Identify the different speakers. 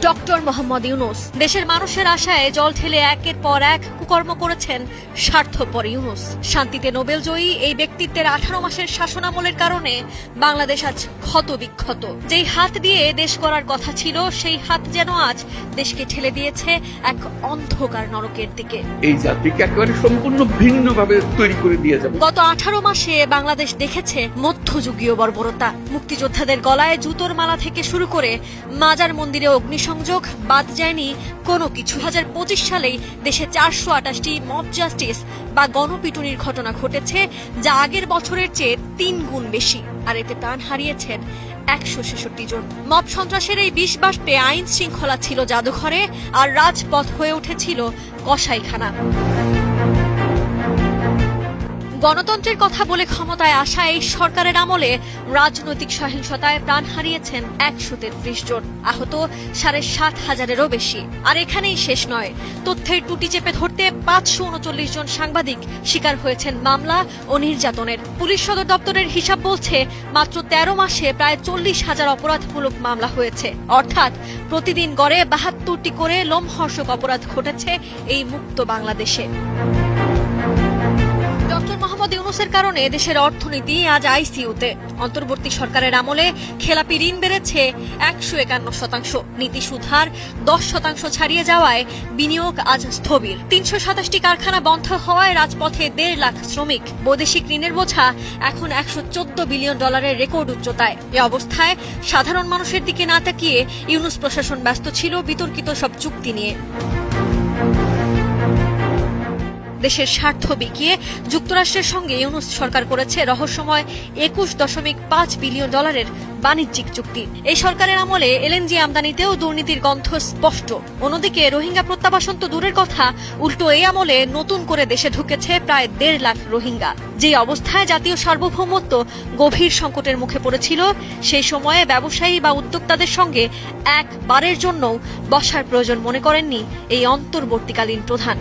Speaker 1: Doctor Mohammad Yunus দেশের মানুষের আশায় জল ঢেলে একের পর এক কুকর্ম করেছেন স্বার্থপর ইউনূস। শান্তিতে নোবেল জয়ী এই ব্যক্তিত্বের 18 মাসের শাসনামলের কারণে বাংলাদেশ আজ ক্ষত বিক্ষত। যেই হাত দিয়ে দেশ গড়ার কথা ছিল সেই হাত যেন আজ দেশকে ঠেলে দিয়েছে এক অন্ধকার নরকের দিকে।
Speaker 2: এই জাতিকে একেবারে সম্পূর্ণ ভিন্নভাবে তৈরি করে দিয়ে যাবে।
Speaker 1: গত 18 মাসে বাংলাদেশ দেখেছে মধ্যযুগীয় বর্বরতা। মুক্তিযোদ্ধাদের গলায় জুতোর মালা থেকে শুরু করে মাজার মন্দিরে অগ্নিসংযোগ বাদ যায়নি কোনো কিছু। 2025 সালেই দেশে 428টি মব জাস্টিস বা গণপিটুনির ঘটনা ঘটেছে, যা আগের বছরের চেয়ে 3 গুণ বেশি। আর এতে প্রাণ হারিয়েছেন 166 জন। মব সন্ত্রাসের এই বিষ বাষ্পে আইন শৃঙ্খলা ছিল জাদুঘরে, আর রাজপথ হয়ে উঠেছিল কসাইখানা। গণতন্ত্রের কথা বলে ক্ষমতায় আসা এই সরকারের আমলে রাজনৈতিক সহিংসতায় প্রাণ হারিয়েছেন 133 জন, আহত 7,500-এরও বেশি। আর এখানেই শেষ নয়, তথ্যের টুটি চেপে ধরতে 539 জন সাংবাদিক শিকার হয়েছেন মামলা ও নির্যাতনের। পুলিশ সদর দপ্তরের হিসাব বলছে মাত্র 13 মাসে প্রায় 40,000 অপরাধমূলক মামলা হয়েছে, অর্থাৎ প্রতিদিন গড়ে 72টি করে লোমহর্ষক অপরাধ ঘটেছে এই মুক্ত বাংলাদেশে। ডক্টর মোহাম্মদ ইউনূসের কারণে দেশের অর্থনীতি আজ আইসিইউতে। অন্তর্বর্তী সরকারের আমলে খেলাপি ঋণ বেড়েছে 151%, নীতি সুধার 10% ছাড়িয়ে যাওয়ায় বিনিয়োগ আজ স্থবির। 327টি কারখানা বন্ধ হওয়ায় রাজপথে 1.5 লাখ শ্রমিক। বৈদেশিক ঋণের বোঝা এখন $114 বিলিয়ন রেকর্ড উচ্চতায়। এ অবস্থায় সাধারণ মানুষের দিকে না তাকিয়ে ইউনূস প্রশাসন ব্যস্ত ছিল বিতর্কিত সব চুক্তি নিয়ে। দেশের স্বার্থ বিকিয়ে যুক্তরাষ্ট্রের সঙ্গে ইউনূস সরকার করেছে রহস্যময় $21.5 বিলিয়ন বাণিজ্যিক চুক্তি। এই সরকারের আমলে এলএনজি আমদানিতেও দুর্নীতির গন্ধ স্পষ্ট। অন্যদিকে রোহিঙ্গা প্রত্যাবাসন তো দূরের কথা, উল্টো এই আমলে নতুন করে দেশে ঢুকেছে প্রায় 1.5 লাখ রোহিঙ্গা। যে অবস্থায় জাতীয় সার্বভৌমত্ব গভীর সংকটের মুখে পড়েছিল, সেই সময়ে ব্যবসায়ী বা উদ্যোক্তাদের সঙ্গে একবারের জন্যও বসার প্রয়োজন মনে করেননি এই অন্তর্বর্তীকালীন প্রধান।